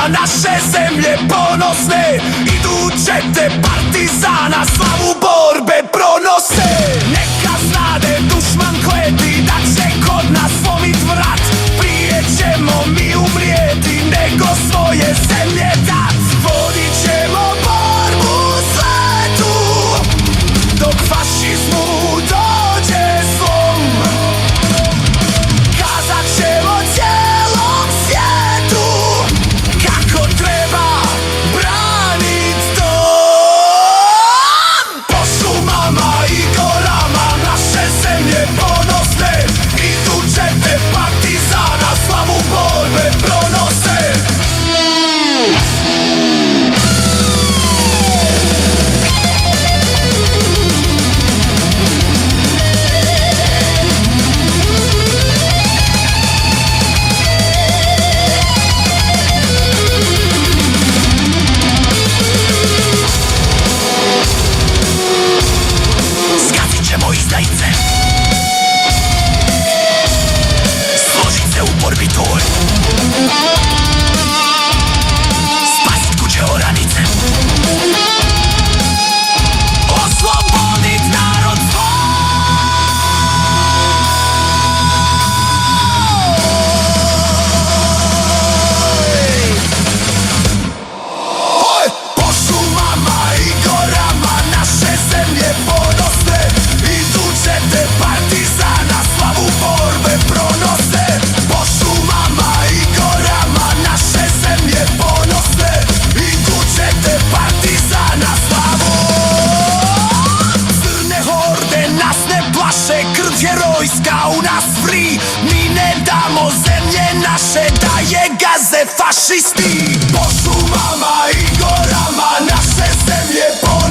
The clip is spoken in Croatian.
Naše zemlje ponosne, iduće te partizana slavu borbe pronose. Neka znade dušman kleti da će kod nas slomit vrat. Prije ćemo mi umrijeti nego svoje zemlje dat. Vodit ćemo borbu u svetu dok fašizmu dođe slom. Kazat ćemo cijelom svijetu kako treba branit dom. Po šumama i gorama naše zemlje ponosne, iduće te partizana slavu borbe pronose. Zgazit ćemo izdajice, složit se u borbi toj, spasit kuće oranice, oslobodit narod svoj. Po šumama i gorama naše zemlje ponosne, iduće te partizana slavu borbe pronose. Po šumama i gorama naše zemlje ponosne, iduće te partizana slavu. Crne horde nas ne plaše, krv herojska u nas vri. Mi ne damo zemlje naše da je gaze fašisti. Po šumama i gorama naše zemlje ponosne,